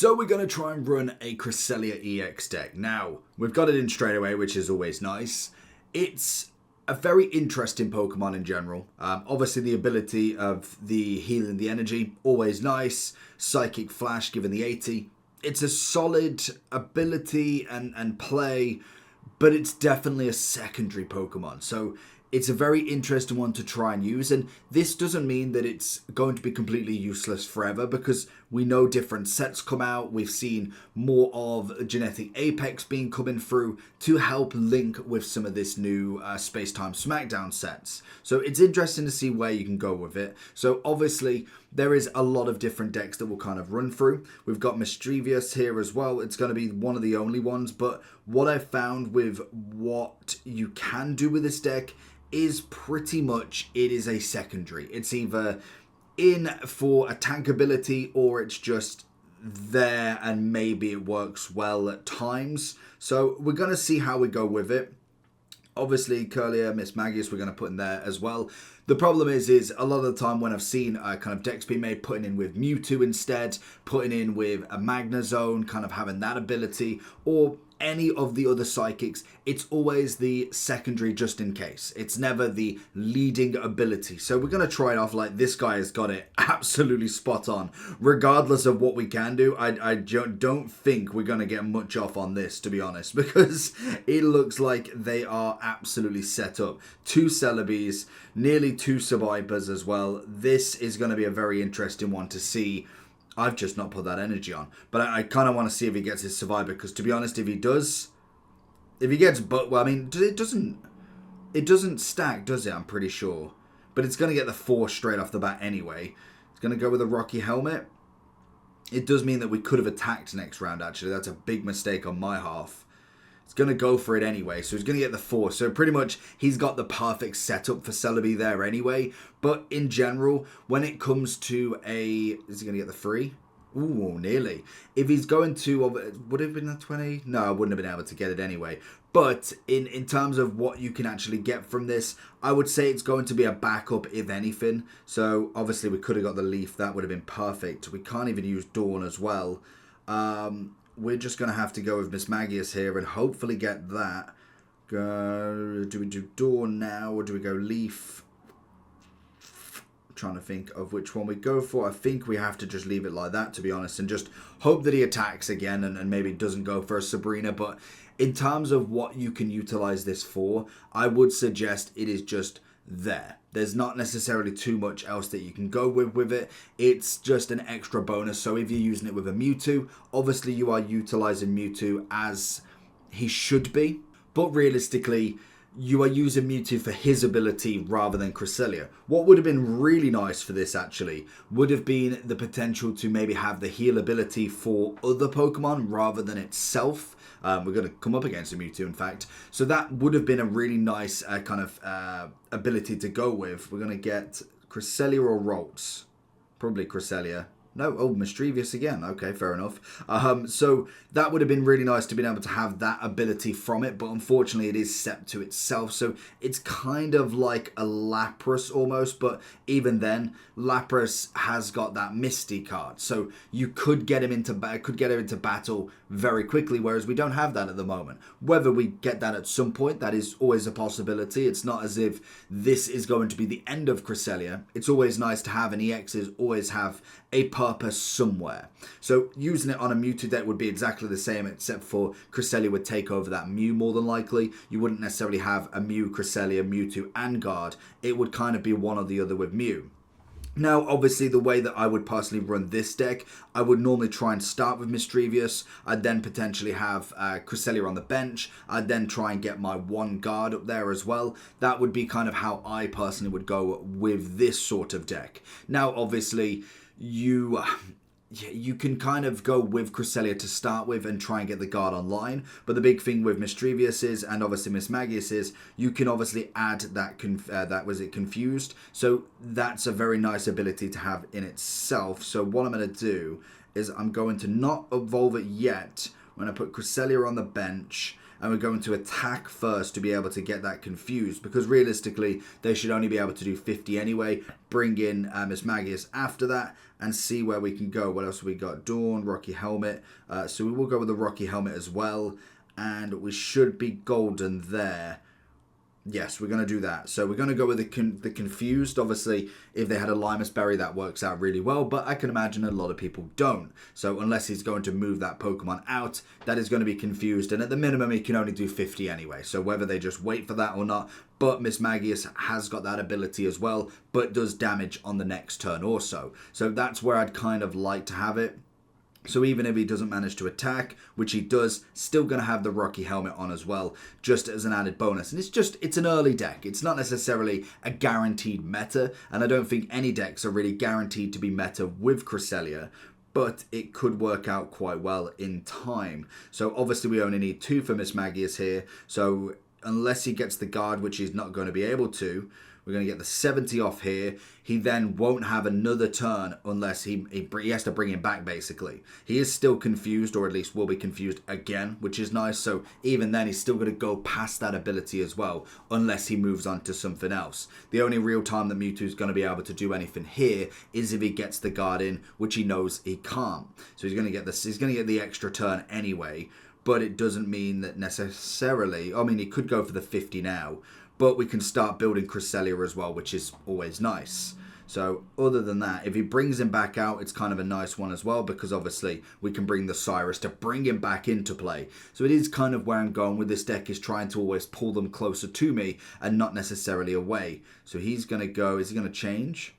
So we're going to try and run a CRESSELI EX deck. Now, we've got it in straight away, which is always nice. It's a very interesting Pokemon in general. Obviously, the ability of the healing the energy, always nice. Psychic Flash, given the 80. It's a solid ability and play, but it's definitely a secondary Pokemon. So it's a very interesting one to try and use, and this doesn't mean that it's going to be completely useless forever, because we know different sets come out. We've seen more of Genetic Apex being coming through to help link with some of this new Space-Time Smackdown sets. So it's interesting to see where you can go with it. So obviously there is a lot of different decks that we'll kind of run through. We've got Mischievous here as well. It's going to be one of the only ones, but what I've found with what you can do with this deck is pretty much it is a secondary. It's either in for a tank ability, or it's just there and maybe it works well at times. So we're going to see how we go with it. Obviously, Curlier, Miss Magius, we're going to put in there as well. The problem is a lot of the time when I've seen kind of decks being made, putting in with Mewtwo instead, putting in with a Magnezone, kind of having that ability, or any of the other psychics, it's always the secondary just in case. It's never the leading ability. So we're going to try it off like this guy has got it absolutely spot on. Regardless of what we can do, I don't think we're going to get much off on this, to be honest, because it looks like they are absolutely set up. 2 Celebes, nearly 2 Survivors as well. This is going to be a very interesting one to see. I've just not put that energy on. But I kind of want to see if he gets his Survivor, because to be honest, if he does, if he gets, well, I mean, it doesn't stack, does it? I'm pretty sure. But it's going to get the 4 straight off the bat anyway. It's going to go with a Rocky Helmet. It does mean that we could have attacked next round, actually. That's a big mistake on my half. It's going to go for it anyway, so he's going to get the 4. So pretty much he's got the perfect setup for Celebi there anyway. But in general, when it comes to a... Is he going to get the 3? Ooh, nearly. If he's going to... Would it have been a 20? No, I wouldn't have been able to get it anyway. But in terms of what you can actually get from this, I would say it's going to be a backup, if anything. So obviously we could have got the Leaf. That would have been perfect. We can't even use Dawn as well. We're just going to have to go with Miss Magius here and hopefully get that. Do we do Dawn now, or do we go Leaf? I'm trying to think of which one we go for. I think we have to just leave it like that, to be honest, and just hope that he attacks again and maybe doesn't go for a Sabrina. But in terms of what you can utilize this for, I would suggest it is just there. There's not necessarily too much else that you can go with it. It's just an extra bonus. So if you're using it with a Mewtwo, obviously you are utilizing Mewtwo as he should be. But realistically, you are using Mewtwo for his ability rather than Cresselia. What would have been really nice for this actually would have been the potential to maybe have the heal ability for other Pokemon rather than itself. We're going to come up against a Mewtwo, in fact. So that would have been a really nice kind of ability to go with. We're going to get Cresselia or Ralts. Probably Cresselia. No, oh, Mischievous again. Okay, fair enough. So that would have been really nice to be able to have that ability from it, but unfortunately it is set to itself. So it's kind of like a Lapras almost, but even then, Lapras has got that Misty card, so you could get him into battle very quickly, whereas we don't have that at the moment. Whether we get that at some point, that is always a possibility. It's not as if this is going to be the end of Cresselia. It's always nice to have, and EXs always have a purpose somewhere. So using it on a Mewtwo deck would be exactly the same, except for Cresselia would take over that Mew more than likely. You wouldn't necessarily have a Mew, Cresselia, Mewtwo, and Guard. It would kind of be one or the other with Mew. Now, obviously, the way that I would personally run this deck, I would normally try and start with Mischievous. I'd then potentially have Cresselia on the bench. I'd then try and get my 1 Guard up there as well. That would be kind of how I personally would go with this sort of deck. Now, obviously, you can kind of go with Cresselia to start with and try and get the Guard online. But the big thing with Mischievous is, and obviously Miss Magius is, you can obviously add that, Confused. So that's a very nice ability to have in itself. So what I'm going to do is I'm going to not evolve it yet. I'm going to put Cresselia on the bench. and we're going to attack first to be able to get that confused, because realistically they should only be able to do 50 anyway. Bring in Mismagius after that and see where we can go. What else have we got? Dawn, Rocky Helmet. So we will go with the Rocky Helmet as well, and we should be golden there. Yes, we're going to do that. So we're going to go with the Confused. Obviously, if they had a Limus Berry, that works out really well. But I can imagine a lot of people don't. So unless he's going to move that Pokemon out, that is going to be Confused. And at the minimum, he can only do 50 anyway. So whether they just wait for that or not. But Mismagius has got that ability as well, but does damage on the next turn also. So that's where I'd kind of like to have it. So even if he doesn't manage to attack, which he does, still going to have the Rocky Helmet on as well, just as an added bonus. And it's an early deck. It's not necessarily a guaranteed meta, and I don't think any decks are really guaranteed to be meta with Cresselia, but it could work out quite well in time. So obviously we only need 2 for Mismagius here, so unless he gets the guard, which he's not going to be able to, we're going to get the 70 off here. He then won't have another turn unless he has to bring him back, basically. He is still confused, or at least will be confused again, which is nice. So even then, he's still going to go past that ability as well, unless he moves on to something else. The only real time that Mewtwo's going to be able to do anything here is if he gets the guard in, which he knows he can't. So he's going to get this. He's going to get the extra turn anyway, but it doesn't mean that necessarily. I mean, he could go for the 50 now. But we can start building Cresselia as well, which is always nice. So other than that, if he brings him back out, it's kind of a nice one as well, because obviously we can bring the Cyrus to bring him back into play. So it is kind of where I'm going with this deck, is trying to always pull them closer to me and not necessarily away. So he's going to go, is he going to change?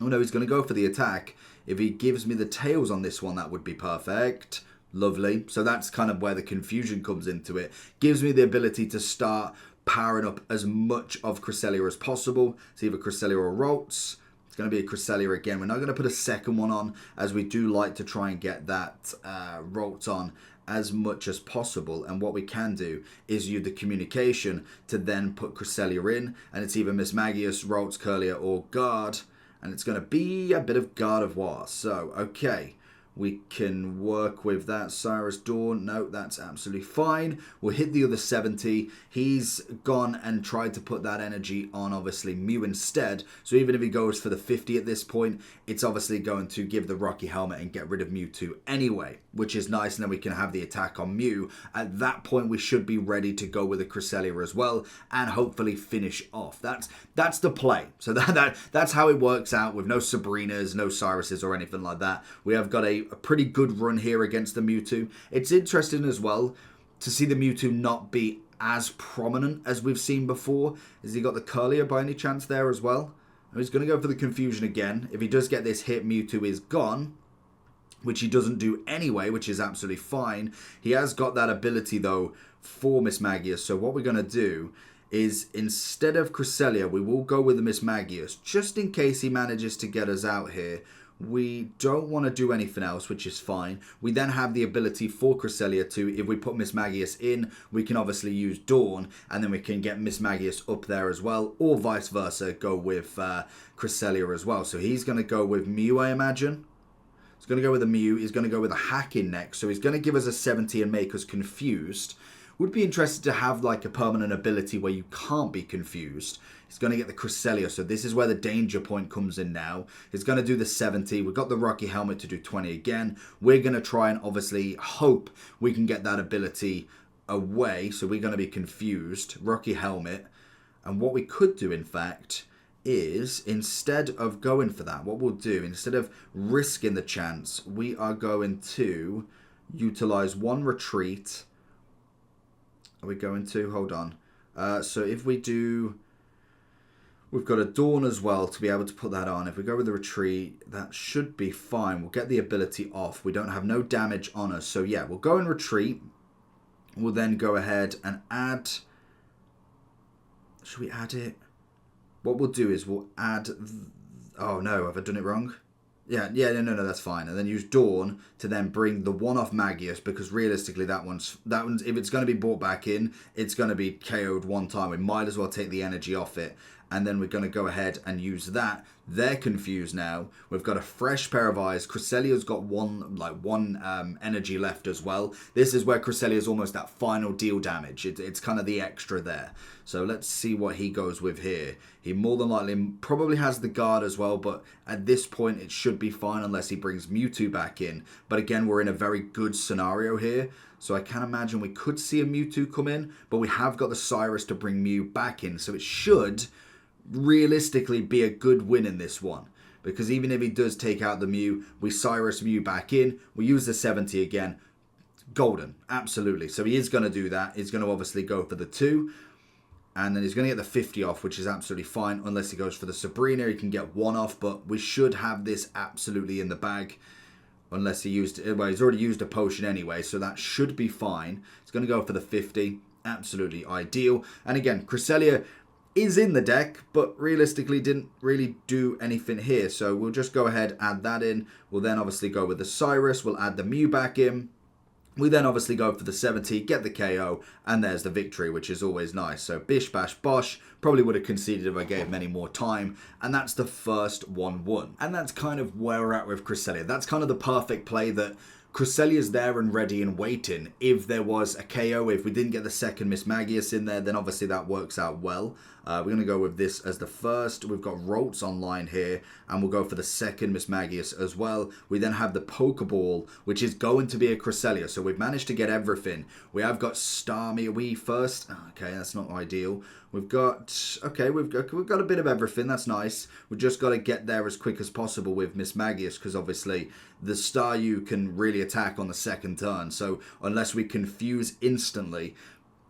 Oh no, he's going to go for the attack. If he gives me the tails on this one, that would be perfect. Lovely. So that's kind of where the confusion comes into it. Gives me the ability to start powering up as much of Cresselia as possible. It's either Cresselia or Ralts. It's going to be a Cresselia again. We're not going to put a second one on, as we do like to try and get that Ralts on as much as possible. And what we can do is use the communication to then put Cresselia in. And it's either Mismagius, Ralts, Curlia, or Guard. And it's going to be a bit of Gardevoir. So, okay. We can work with that. Cyrus Dawn, no, that's absolutely fine. We'll hit the other 70. He's gone and tried to put that energy on, obviously, Mew instead. So even if he goes for the 50 at this point, it's obviously going to give the Rocky Helmet and get rid of Mewtwo anyway, which is nice. And then we can have the attack on Mew. At that point, we should be ready to go with a Cresselia as well and hopefully finish off. That's the play. So that's how it works out, with no Sabrinas, no Cyruses or anything like that. We have got a pretty good run here against the Mewtwo. It's interesting as well to see the Mewtwo not be as prominent as we've seen before. Has he got the Curlia by any chance there as well? He's going to go for the confusion again. If he does get this hit, Mewtwo is gone, which he doesn't do anyway, which is absolutely fine. He has got that ability though for Mismagius. So what we're going to do is, instead of Cresselia, we will go with the Mismagius, just in case he manages to get us out here. We don't want to do anything else, which is fine. We then have the ability for Cresselia to, if we put Mismagius in, we can obviously use Dawn, and then we can get Mismagius up there as well, or vice versa, go with Cresselia as well. So he's going to go with Mew, I imagine. He's going to go with a Mew. He's going to go with a Hack in next. So he's going to give us a 70 and make us confused. Would be interested to have like a permanent ability where you can't be confused. He's going to get the Cresselia, so this is where the danger point comes in now. He's going to do the 70. We've got the Rocky Helmet to do 20 again. We're going to try and obviously hope we can get that ability away, so we're going to be confused. Rocky Helmet. And what we could do, in fact, is instead of going for that, what we'll do, instead of risking the chance, we are going to utilize one retreat. Are we going to? Hold on. So if we do... We've got a Dawn as well to be able to put that on. If we go with the retreat, that should be fine. We'll get the ability off. We don't have no damage on us. So yeah, we'll go and retreat. We'll then go ahead and add... Should we add it? What we'll do is we'll add... Oh no, have I done it wrong? Yeah, no, that's fine. And then use Dawn to then bring the one off Magius, because realistically that one's if it's going to be brought back in, it's going to be KO'd one time. We might as well take the energy off it and then we're going to go ahead and use that. They're confused now. We've got a fresh pair of eyes. Cresselia's got one energy left as well. This is where Cresselia's almost that final deal damage. It's kind of the extra there. So let's see what he goes with here. He more than likely probably has the guard as well, but at this point it should be fine unless he brings Mewtwo back in. But again, we're in a very good scenario here. So I can imagine we could see a Mewtwo come in, but we have got the Cyrus to bring Mew back in. So it should realistically be a good win in this one, because even if he does take out the Mew, we Cyrus Mew back in, we use the 70 again, golden, absolutely. So he is going to do that. He's going to obviously go for the 2, and then he's going to get the 50 off, which is absolutely fine, unless he goes for the Sabrina. He can get 1 off, but we should have this absolutely in the bag, unless he used, well, he's already used a potion anyway, so that should be fine. He's going to go for the 50, absolutely ideal. And again, Cresselia is in the deck, but realistically didn't really do anything here. So we'll just go ahead, add that in. We'll then obviously go with the Cyrus. We'll add the Mew back in. We then obviously go for the 70, get the KO, and there's the victory, which is always nice. So bish, bash, bosh. Probably would have conceded if I gave him any more time. And that's the first 1-1. And that's kind of where we're at with Cresselia. That's kind of the perfect play that Cresselia's there and ready and waiting. If there was a KO, if we didn't get the second Miss Magius in there, then obviously that works out well. We're going to go with this as the first. We've got Roltz online here, and we'll go for the second Miss Magius as well. We then have the Pokeball, which is going to be a Cresselia. So we've managed to get everything. We have got Starmie. Are we first? Okay, that's not ideal. We've got, okay, we've got a bit of everything. That's nice. We've just got to get there as quick as possible with Miss Magius, because obviously the Staryu can really attack on the second turn. So unless we confuse instantly,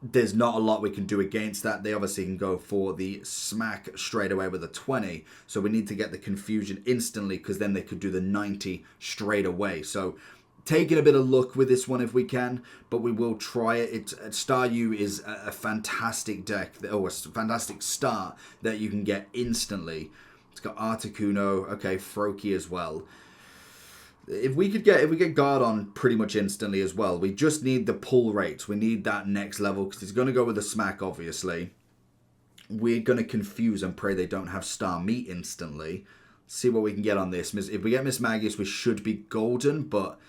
there's not a lot we can do against that. They obviously can go for the smack straight away with a 20. So we need to get the confusion instantly, because then they could do the 90 straight away. So taking a bit of luck with this one if we can, but we will try it. Staryu is a fantastic deck, or a fantastic start that you can get instantly. It's got Articuno, okay, Froakie as well. If we get guard on pretty much instantly as well, we just need the pull rate. We need that next level, because he's going to go with the smack, obviously. We're going to confuse and pray they don't have Starmie instantly. See what we can get on this. If we get Miss Magius, we should be golden, but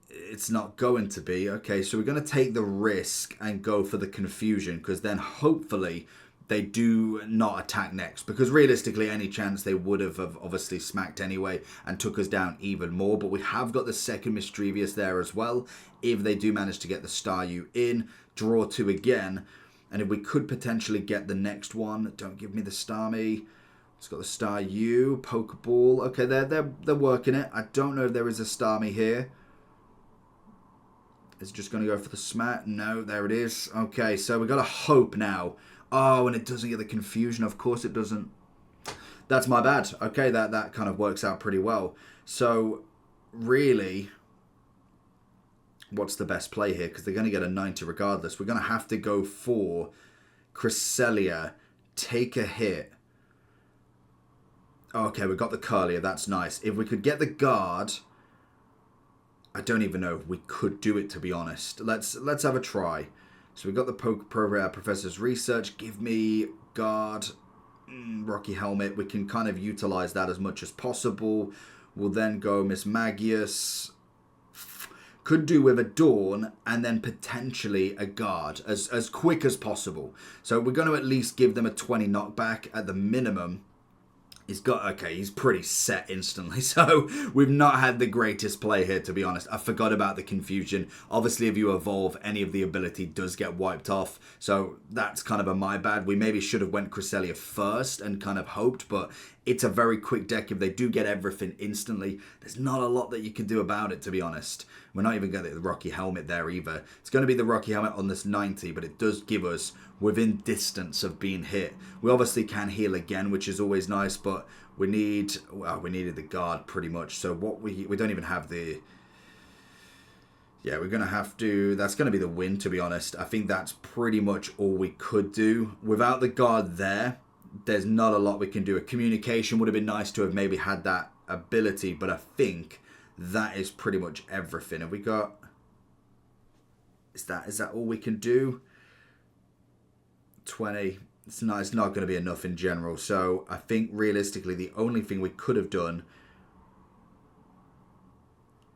it's not going to be. Okay, so we're going to take the risk and go for the confusion, because then hopefully they do not attack next, because realistically any chance they would have obviously smacked anyway and took us down even more. But we have got the second Mischievous there as well, if they do manage to get the Staryu in. Draw 2 again, and if we could potentially get the next one. Don't give me the Starmie. It's got the Staryu, Pokeball. Okay, they're working it. I don't know if there is a Starmie here. It's just going to go for the smack. No, there it is. Okay, so we've got to hope now. Oh, and it doesn't get the confusion. Of course it doesn't. That's my bad. Okay, that kind of works out pretty well. So, really, what's the best play here? Because they're going to get a 90 regardless. We're going to have to go for Cresselia. Take a hit. Okay, we got the Curlier. That's nice. If we could get the guard, I don't even know if we could do it, to be honest. Let's have a try. So we've got the Professor's Research. Give me guard, Rocky Helmet. We can kind of utilize that as much as possible. We'll then go Miss Magius. Could do with a Dawn, and then potentially a guard as quick as possible. So we're going to at least give them a 20 knockback at the minimum. He's pretty set instantly. So we've not had the greatest play here, to be honest. I forgot about the confusion. Obviously, if you evolve, any of the ability does get wiped off. So that's kind of a my bad. We maybe should have went Cresselia first and kind of hoped, but it's a very quick deck. If they do get everything instantly, there's not a lot that you can do about it, to be honest. We're not even going to get the Rocky Helmet there either. It's going to be the Rocky Helmet on this 90, but it does give us within distance of being hit. We obviously can heal again, which is always nice, but we needed the guard pretty much. So what we don't even have the... Yeah, we're going to have to... That's going to be the win, to be honest. I think that's pretty much all we could do. Without the guard there, there's not a lot we can do. A communication would have been nice to have maybe had that ability, but I think that is pretty much everything. Have we got... Is that all we can do? 20. it's not going to be enough in general. So I think realistically the only thing we could have done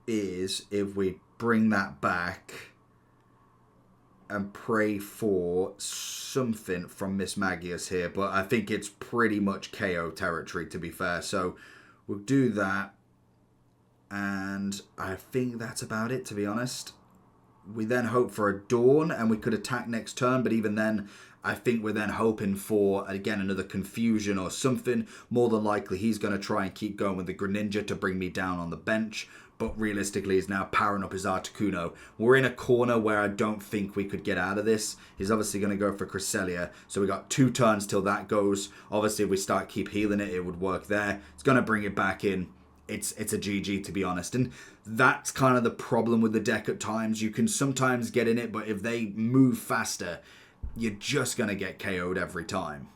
is if we bring that back and pray for something from Miss Magius here, but I think it's pretty much KO territory, to be fair. So we'll do that, and I think that's about it, to be honest. We then hope for a Dawn, and we could attack next turn, but even then, I think we're then hoping for, again, another Confusion or something. More than likely, he's going to try and keep going with the Greninja to bring me down on the bench, but realistically, he's now powering up his Articuno. We're in a corner where I don't think we could get out of this. He's obviously going to go for Cresselia, so we got 2 turns till that goes. Obviously, if we keep healing it, it would work there. It's going to bring it back in. It's a GG, to be honest. And that's kind of the problem with the deck at times. You can sometimes get in it, but if they move faster, you're just going to get KO'd every time.